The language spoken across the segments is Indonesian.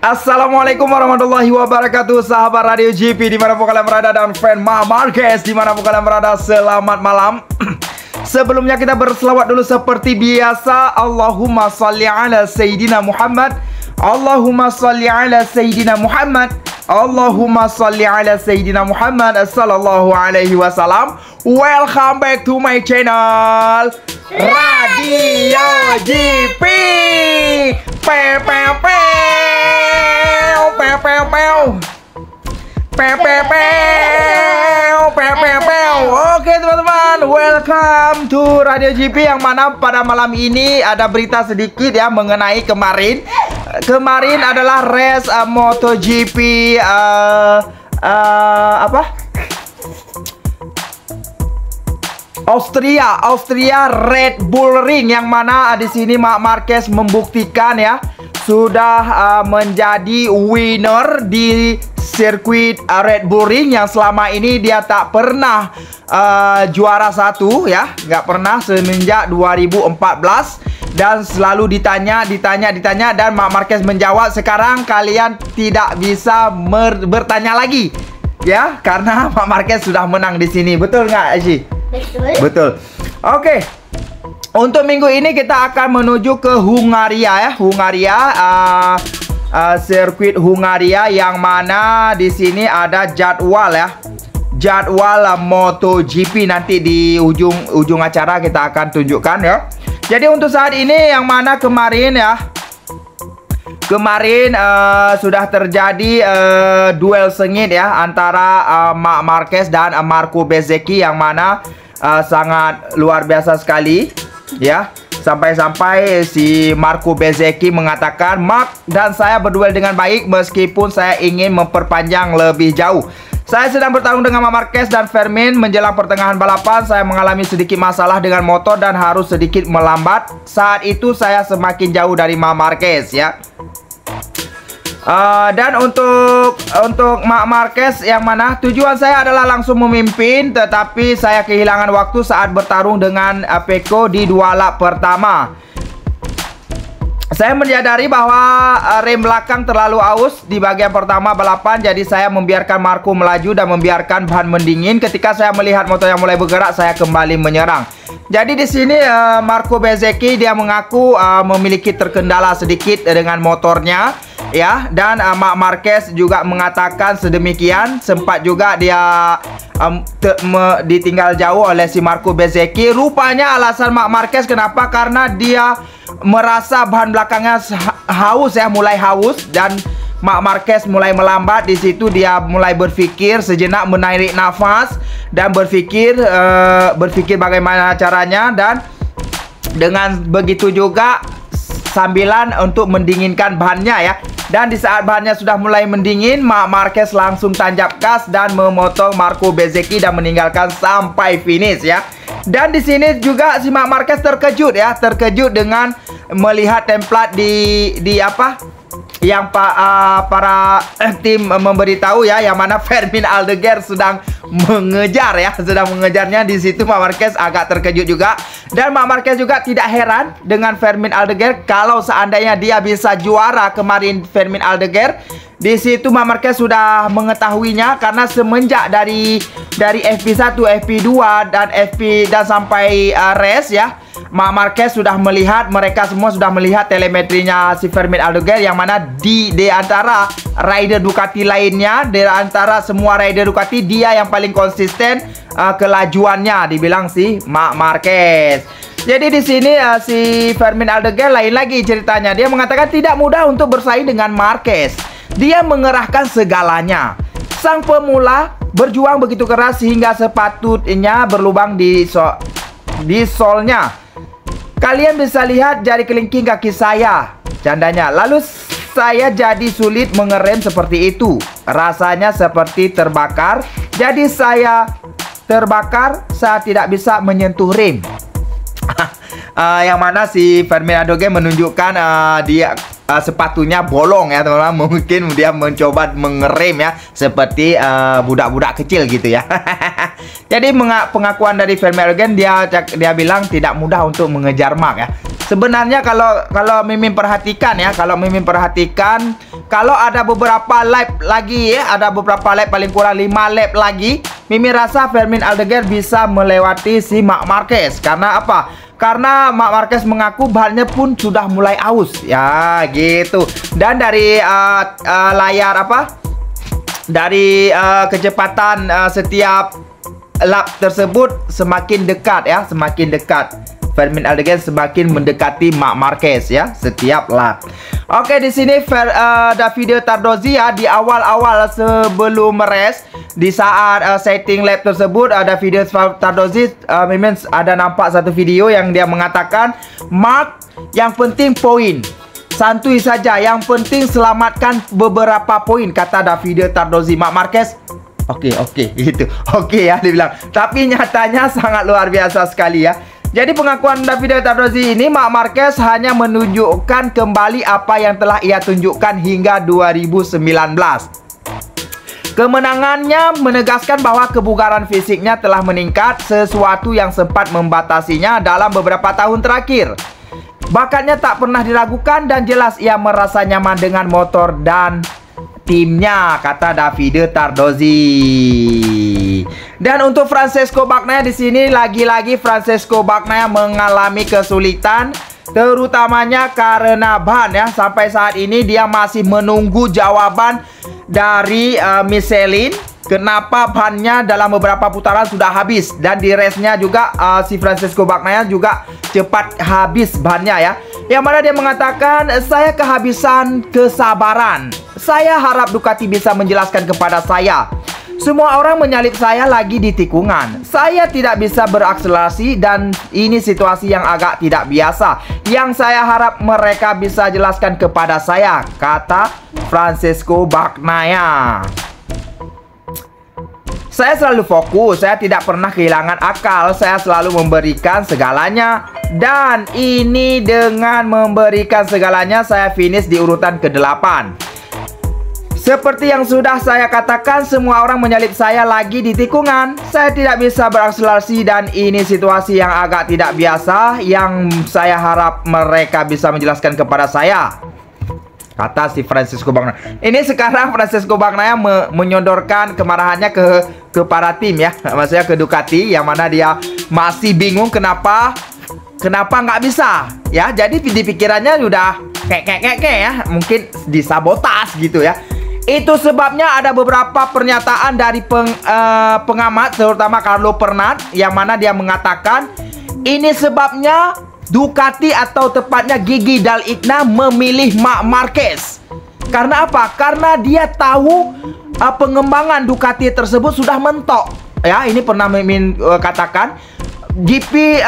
Assalamualaikum warahmatullahi wabarakatuh, sahabat Radio GP dimanapun kalian berada dan fan Marc Marquez dimanapun kalian berada, selamat malam. Sebelumnya kita berselawat dulu seperti biasa. Allahumma salli ala Sayyidina Muhammad, Allahumma salli ala Sayyidina Muhammad, Allahumma salli ala Sayyidina Muhammad sallallahu alaihi wasallam. Welcome back to my channel Radio GP. Oke teman-teman, welcome to Radio GP, yang mana pada malam ini ada berita sedikit ya mengenai kemarin adalah race MotoGP Austria Red Bull Ring, yang mana di sini Marc Marquez membuktikan ya sudah menjadi winner di sirkuit Red Bull Ring yang selama ini dia tak pernah juara satu ya, nggak pernah semenjak 2014, dan selalu ditanya dan Marc Marquez menjawab, sekarang kalian tidak bisa bertanya lagi ya, karena Marc Marquez sudah menang di sini. Betul nggak, Aji? Betul. Oke. Untuk minggu ini kita akan menuju ke Hungaria ya, sirkuit Hungaria, yang mana di sini ada jadwal MotoGP. Nanti di ujung acara kita akan tunjukkan ya. Jadi untuk saat ini, yang mana kemarin sudah terjadi duel sengit ya antara Marc Marquez dan Marco Bezzecchi, yang mana sangat luar biasa sekali ya. Sampai-sampai si Marco Bezzecchi mengatakan, "Marc dan saya berduel dengan baik meskipun saya ingin memperpanjang lebih jauh. Saya sedang bertarung dengan Marc Marquez dan Vermin menjelang pertengahan balapan. Saya mengalami sedikit masalah dengan motor dan harus sedikit melambat. Saat itu saya semakin jauh dari Marc Marquez ya." Dan untuk Marc Marquez, yang mana tujuan saya adalah langsung memimpin, tetapi saya kehilangan waktu saat bertarung dengan Pecco di dua lap pertama. Saya menyadari bahwa rem belakang terlalu aus di bagian pertama balapan, jadi saya membiarkan Marco melaju dan membiarkan bahan mendingin. Ketika saya melihat motor yang mulai bergerak, saya kembali menyerang. Jadi di sini Marco Bezzecchi dia mengaku memiliki terkendala sedikit dengan motornya ya, dan Marc Marquez juga mengatakan sedemikian. Sempat juga dia ditinggal jauh oleh si Marco Bezzecchi. Rupanya alasan Marc Marquez kenapa, karena dia merasa bahan belakangnya haus ya, mulai haus, dan Marc Marquez mulai melambat. Di situ dia mulai berpikir sejenak, menarik nafas dan berpikir bagaimana caranya, dan dengan begitu juga sambilan untuk mendinginkan bahannya ya. Dan di saat bahannya sudah mulai mendingin, Marc Marquez langsung tancap gas dan memotong Marco Bezzecchi dan meninggalkan sampai finish ya. Dan di sini juga si Marc Marquez terkejut ya, terkejut dengan melihat template di apa yang para tim memberitahu ya, yang mana Fermin Aldeguer sedang mengejarnya. Di situ Marc Marquez agak terkejut juga, dan Marc Marquez juga tidak heran dengan Fermin Aldeguer. Kalau seandainya dia bisa juara kemarin Fermin Aldeguer, di situ Marc Marquez sudah mengetahuinya, karena semenjak dari FP1, FP2 dan FP dan sampai race ya, Marc Marquez sudah melihat, mereka semua sudah melihat telemetrinya si Fermin Aldeguer, yang mana di antara rider Ducati lainnya, di antara semua rider Ducati, dia yang paling konsisten kelajuannya, dibilang si Marc Marquez. Jadi di sini si Fermin Aldeguer lain lagi ceritanya. Dia mengatakan tidak mudah untuk bersaing dengan Marquez. Dia mengerahkan segalanya. Sang pemula berjuang begitu keras sehingga sepatunya berlubang di solnya. Kalian bisa lihat jari kelingking kaki saya, candanya. Lalu saya jadi sulit mengerem seperti itu. Rasanya seperti terbakar. Jadi saya terbakar, saya tidak bisa menyentuh rem. Yang mana si Fermin Aldeguer menunjukkan dia sepatunya bolong ya teman-teman. Mungkin dia mencoba mengerem ya, seperti budak-budak kecil gitu ya. Jadi pengakuan dari Fermin Aldeguer, dia bilang tidak mudah untuk mengejar Marc ya. Sebenarnya kalau Mimin perhatikan ya, kalau ada beberapa lap lagi ya, ada beberapa lap, paling kurang 5 lap lagi, Mimin rasa Fermin Aldeguer bisa melewati si Marc Marquez. Karena apa? Karena Marc Marquez mengaku bannya pun sudah mulai aus. Ya gitu. Dan dari layar apa? Dari kecepatan setiap lap tersebut semakin dekat ya, semakin dekat. Fermin Aldeguer semakin mendekati Marc Marquez ya setiap lap. Oke, di sini Davide Tardozzi ya, di awal-awal sebelum race, di saat setting lap tersebut, Davide Tardozzi Mimin ada nampak satu video yang dia mengatakan, Marc, yang penting poin, santuy saja, yang penting selamatkan beberapa poin, kata Davide Tardozzi. Marc Marquez oke gitu. Oke ya, dia bilang. Tapi nyatanya sangat luar biasa sekali ya. Jadi pengakuan Davide Tardozzi ini, Marc Marquez hanya menunjukkan kembali apa yang telah ia tunjukkan hingga 2019. Kemenangannya menegaskan bahwa kebugaran fisiknya telah meningkat, sesuatu yang sempat membatasinya dalam beberapa tahun terakhir. Bakatnya tak pernah diragukan dan jelas ia merasa nyaman dengan motor dan timnya, kata Davide Tardozzi. Dan untuk Francesco Bagnaia di sini, lagi-lagi Francesco Bagnaia mengalami kesulitan, terutamanya karena ban ya. Sampai saat ini dia masih menunggu jawaban dari Michelin kenapa bannya dalam beberapa putaran sudah habis. Dan di race-nya juga si Francesco Bagnaia juga cepat habis bannya ya. Yang mana dia mengatakan, saya kehabisan kesabaran. Saya harap Ducati bisa menjelaskan kepada saya. Semua orang menyalip saya lagi di tikungan. Saya tidak bisa berakselerasi dan ini situasi yang agak tidak biasa. Yang saya harap mereka bisa jelaskan kepada saya, kata Francesco Bagnaia. Saya selalu fokus, saya tidak pernah kehilangan akal, saya selalu memberikan segalanya. Dan ini dengan memberikan segalanya, saya finish di urutan ke-8. Seperti yang sudah saya katakan, semua orang menyalip saya lagi di tikungan. Saya tidak bisa berakselerasi dan ini situasi yang agak tidak biasa, yang saya harap mereka bisa menjelaskan kepada saya, kata si Francesco Bagnaia. Ini sekarang Francesco Bagnaia menyodorkan kemarahannya ke para tim ya, maksudnya ke Ducati, yang mana dia masih bingung kenapa nggak bisa ya. Jadi di pikirannya udah kayak ya, mungkin disabotas gitu ya. Itu sebabnya ada beberapa pernyataan dari pengamat, terutama Carlo Pernat, yang mana dia mengatakan ini sebabnya Ducati atau tepatnya Gigi Dall'Igna memilih Marc Marquez. Karena apa? Karena dia tahu pengembangan Ducati tersebut sudah mentok. Ya, ini pernah Mimin katakan. GP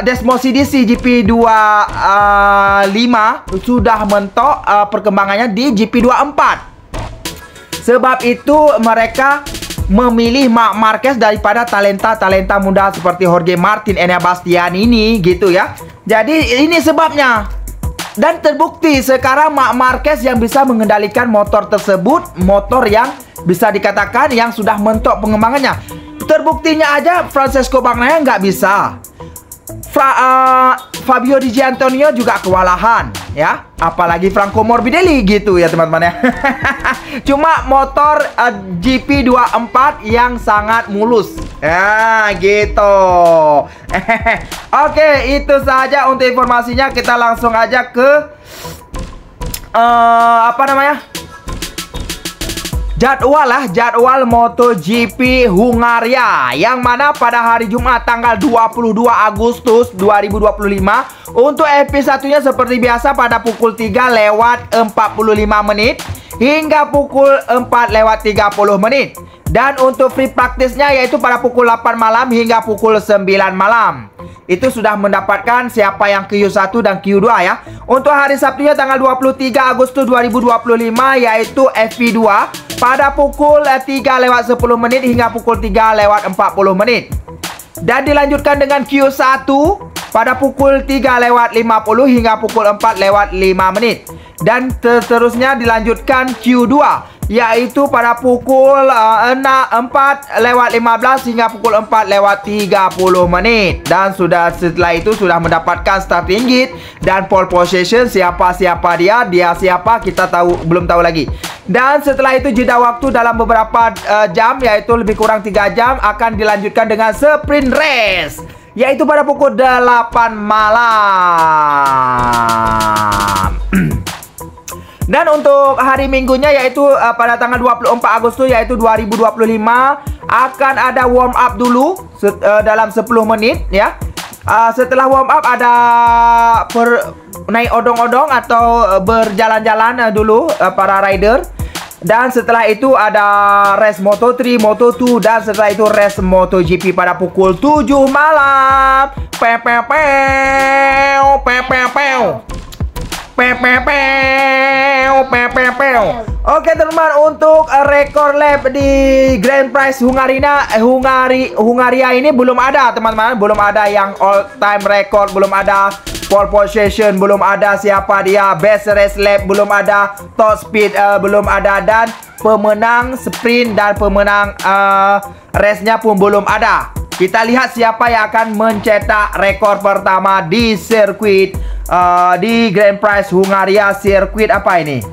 Desmosedici GP 25 sudah mentok perkembangannya di GP 24. Sebab itu mereka memilih Marc Marquez daripada talenta-talenta muda seperti Jorge Martin, Enea Bastianini ini gitu ya. Jadi ini sebabnya. Dan terbukti sekarang Marc Marquez yang bisa mengendalikan motor tersebut, motor yang bisa dikatakan yang sudah mentok pengembangannya. Terbuktinya aja Francesco Bagnaia nggak bisa. Fabio Di Giannantonio juga kewalahan ya, apalagi Franco Morbidelli gitu ya teman-teman ya. Cuma motor GP24 yang sangat mulus ya gitu. Oke, itu saja untuk informasinya. Kita langsung aja ke apa namanya, jadwal MotoGP Hungaria, yang mana pada hari Jumat tanggal 22 Agustus 2025 untuk FP1-nya seperti biasa pada pukul 3:45 menit hingga pukul 4:30 menit. Dan untuk free practice-nya yaitu pada pukul 8 malam hingga pukul 9 malam. Itu sudah mendapatkan siapa yang Q1 dan Q2 ya. Untuk hari Sabtunya tanggal 23 Agustus 2025 yaitu FP2 pada pukul 3:10 menit hingga pukul 3:40 menit. Dan dilanjutkan dengan Q1 pada pukul 3:50 hingga pukul 4:05. Dan seterusnya dilanjutkan Q2, yaitu pada pukul 4:15 hingga pukul 4:30. Dan setelah itu sudah mendapatkan starting gate dan pole position. Siapa dia siapa kita belum tahu lagi. Dan setelah itu jeda waktu dalam beberapa jam, yaitu lebih kurang 3 jam, akan dilanjutkan dengan sprint race, yaitu pada pukul 8 malam. Dan untuk hari minggunya, yaitu pada tanggal 24 Agustus yaitu 2025, akan ada warm up dulu dalam 10 menit ya. Setelah warm up ada naik odong-odong atau berjalan-jalan dulu para rider. Dan setelah itu ada race Moto3, Moto2, dan setelah itu race MotoGP pada pukul 7 malam. Oke teman-teman, untuk rekor lap di Grand Prix Hungaria ini belum ada teman-teman. Belum ada yang all time record, belum ada pole position, belum ada siapa dia best race lap, belum ada top speed, belum ada, dan pemenang sprint dan pemenang race-nya pun belum ada. Kita lihat siapa yang akan mencetak rekor pertama di sirkuit di Grand Prix Hungaria. Sirkuit apa ini?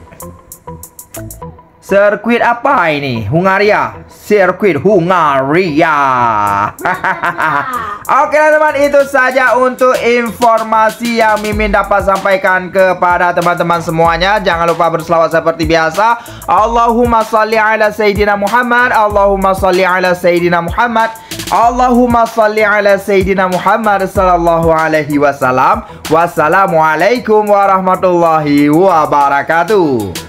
Sirkuit apa ini? Hungaria. Sirkuit Hungaria. Oke teman-teman, itu saja untuk informasi yang Mimin dapat sampaikan kepada teman-teman semuanya. Jangan lupa berselawat seperti biasa. Allahumma salli ala Sayyidina Muhammad. Allahumma salli ala Sayyidina Muhammad. Allahumma salli ala Sayyidina Muhammad sallallahu alaihi wasallam. Wassalamualaikum warahmatullahi wabarakatuh.